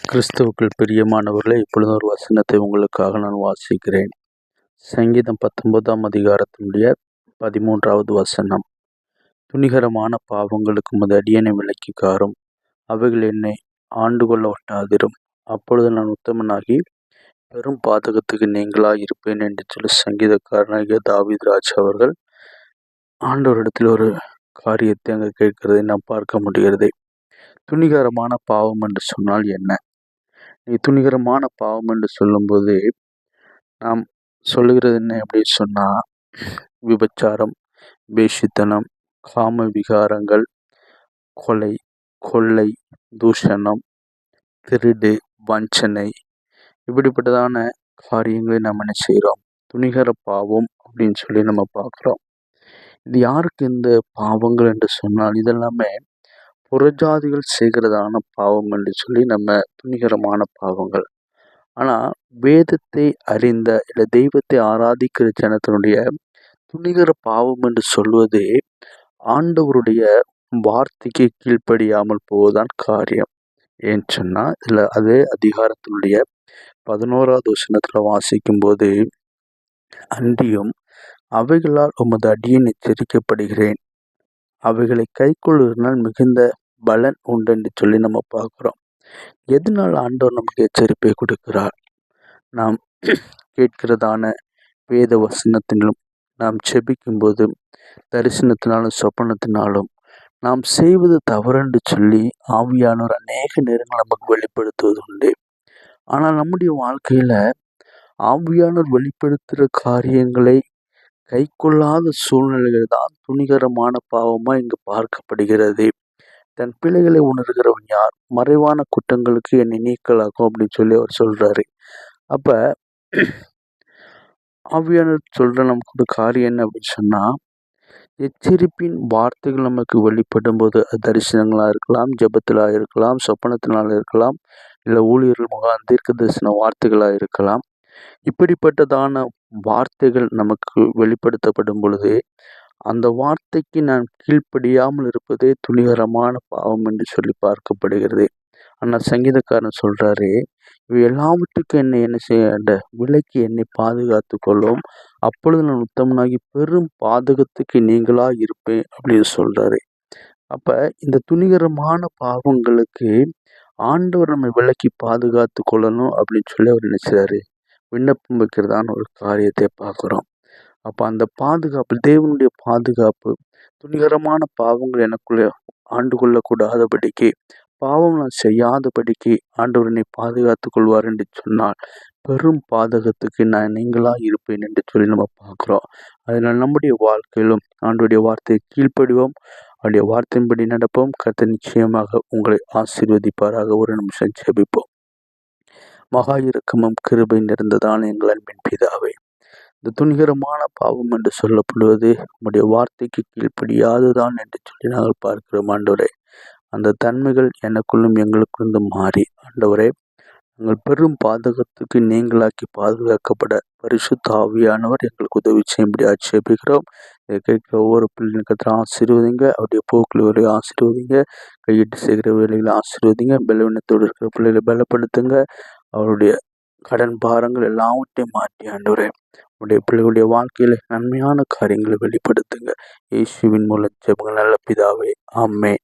கிறிஸ்துவுக்குள் பிரியமானவர்களே, இப்பொழுது ஒரு வசனத்தை உங்களுக்காக நான் வாசிக்கிறேன். சங்கீதம் 19ஆம் அதிகாரத்தினுடைய 13வது வசனம். துணிகரமான பாவங்களுக்கு உமது அடியேனை விலக்கி காரும், அவைகள் என்னை ஆண்டு கொள்ள ஒட்டாதிரும். அப்பொழுது நான் உத்தமனாகி பெரும் பாதகத்துக்கு நீங்களாய் இருப்பேன் என்று சொல்லி சங்கீதக்காரனாகிய தாவீது ராஜா அவர்கள் ஆண்டவரிடத்தில் ஒரு காரியத்தை அங்கே கேட்கிறதை நாம் பார்க்க முடிகிறது. துணிகரமான பாவம் என்று சொன்னால் என்ன? துணிகரமான பாவம் என்று சொல்லும்போது நாம் சொல்லுகிறது என்ன அப்படின்னு சொன்னால், விபச்சாரம், வேசித்தனம், காம விகாரங்கள், கொலை, கொள்ளை, தூஷணம், திருடு, வஞ்சனை, இப்படிப்பட்டதான காரியங்களை நம்ம என்ன செய்கிறோம்? துணிகர பாவம் அப்படின்னு சொல்லி நம்ம பார்க்குறோம். இது யாருக்கு இந்த பாவங்கள் என்று சொன்னால், இதெல்லாமே புறஜாதிகள் செய்கிறதான பாவம் என்று சொல்லி நம்ம துணிகரமான பாவங்கள். ஆனால் வேதத்தை அறிந்த இல்லை தெய்வத்தை ஆராதிக்கிற ஜனத்தினுடைய துணிகர பாவம் என்று சொல்வது ஆண்டவருடைய வார்த்தைக்கு கீழ்ப்படியாமல் போவதுதான் காரியம். ஏன்னு சொன்னால் இதில் அதே அதிகாரத்தினுடைய 11வது வசனத்தில் வாசிக்கும் போது, அன்றியும் அவைகளால் உமது அடியேன் எச்சரிக்கப்படுகிறேன், அவைகளை கைக்கொள்வதனால் மிகுந்த பலன் உண்டு என்று சொல்லி நம்ம பார்க்குறோம். எதனால் ஆண்டவர் நமக்கு எச்சரிப்பை கொடுக்கிறார்? நாம் கேட்கிறதான வேத வசனத்திலும், நாம் செபிக்கும்போது தரிசனத்தினாலும் சொப்பனத்தினாலும் நாம் செய்வது தவறென்று சொல்லி ஆவியானவர் அநேக நேரங்கள் நமக்கு வெளிப்படுத்துவது உண்டு. ஆனால் நம்முடைய வாழ்க்கையில் ஆவியானவர் வெளிப்படுத்துகிற காரியங்களை கை கொள்ளாத சூழ்நிலைகள் தான் துணிகரமான பாவமாக இங்கு பார்க்கப்படுகிறது. தன் பிள்ளைகளை உணர்கிறவன் யார்? மறைவான குற்றங்களுக்கு என்னை நீக்கலாகும் அப்படின்னு சொல்லி அவர் சொல்கிறாரு. அப்போ ஆவியானவர் சொல்கிற நமக்கு ஒரு காரியம் என்ன அப்படின்னு சொன்னால், எச்சரிப்பின் வார்த்தைகள் நமக்கு வெளிப்படும் போது, அது தரிசனங்களாக இருக்கலாம், ஜெபத்திலாக இருக்கலாம், சொப்பனத்தினால் இருக்கலாம், இல்லை ஊழியர்கள் முகாம் தீர்க்க தரிசன வார்த்தைகளாக இருக்கலாம். இப்படிப்பட்டதான வார்த்தைகள் நமக்கு வெளிப்படுத்தப்படும் பொழுது, அந்த வார்த்தைக்கு நான் கீழ்ப்படியாமல் இருப்பதே துணிகரமான பாவம் என்று சொல்லி பார்க்கப்படுகிறது. ஆனால் சங்கீதக்காரன் சொல்கிறாரு, இவை எல்லாவற்றுக்கும் என்னை என்ன செய்ய விலக்கி என்னை பாதுகாத்து கொள்ளும், அப்பொழுது நான் உத்தமனாகி பெரும் பாதகத்துக்கு நீங்களாக இருப்பேன் அப்படின்னு சொல்கிறாரு. அப்போ இந்த துணிகரமான பாவங்களுக்கு ஆண்டவர் நம்மை விலக்கி பாதுகாத்து கொள்ளணும் அப்படின்னு சொல்லி அவர் நினைச்சாரு விண்ணப்பம் வைக்கிறதான ஒரு காரியத்தை பார்க்குறோம். அப்போ அந்த பாதுகாப்பு, தேவனுடைய பாதுகாப்பு, துணிகரமான பாவங்கள் எனக்குள்ளே ஆண்டு கொள்ளக்கூடாதபடிக்கு, பாவம் நான் செய்யாதபடிக்கு ஆண்டவர் என்னை பாதுகாத்து கொள்வார் என்று சொன்னால், பெரும் பாதகத்துக்கு நான் நீங்களாக இருப்பேன் என்று சொல்லி நம்ம பார்க்குறோம். அதனால் நம்முடைய வாழ்க்கையிலும் ஆண்டவருடைய வார்த்தையை கீழ்ப்படிவோம், அவருடைய வார்த்தையின்படி நடப்போம். கர்த்தர் நிச்சயமாக உங்களை ஆசீர்வதிப்பாராக. ஒரு நிமிஷம் ஜெபிப்போம். மகா இரக்கமும் கிருபை நிறைந்ததான எங்கள் அன்பின் பிதாவே, இந்த துணிகரமான பாவம் என்று சொல்லப்படுவது நம்முடைய வார்த்தைக்கு கீழ்ப்படியாதுதான் என்று சொல்லி நாங்கள் பார்க்கிறோம். ஆண்டவரே, அந்த தன்மைகள் எனக்குள்ளும் எங்களுக்குள்ளும் மாறி, ஆண்டவரே, நாங்கள் பெரும் பாதகத்துக்கு நீங்களாக்கி பாதுகாக்கப்பட பரிசுத்த ஆவியானவர் எங்களுக்கு உதவி செய்யும்படி ஆட்சேபிக்கிறோம். இதை கேட்கிற ஒவ்வொரு பிள்ளைகளுக்கு ஆசீர்வதிங்க, அவருடைய போக்குகளை ஆசீர்வதிங்க, கையிட்டு செய்கிற வேலைகளை ஆசீர்வதிங்க, பலவீனத்தோடு இருக்கிற பிள்ளைகளை பலப்படுத்துங்க. அவருடைய கடன் பாரங்கள் எல்லாவற்றையும் மாற்றி ஆண்டவரே, உடைய பிள்ளைகளுடைய வாழ்க்கையில் நன்மையான காரியங்களை வெளிப்படுத்துங்க. இயேசுவின் மூலம் ஜெபங்கள் நல்ல பிதாவே, ஆமென்.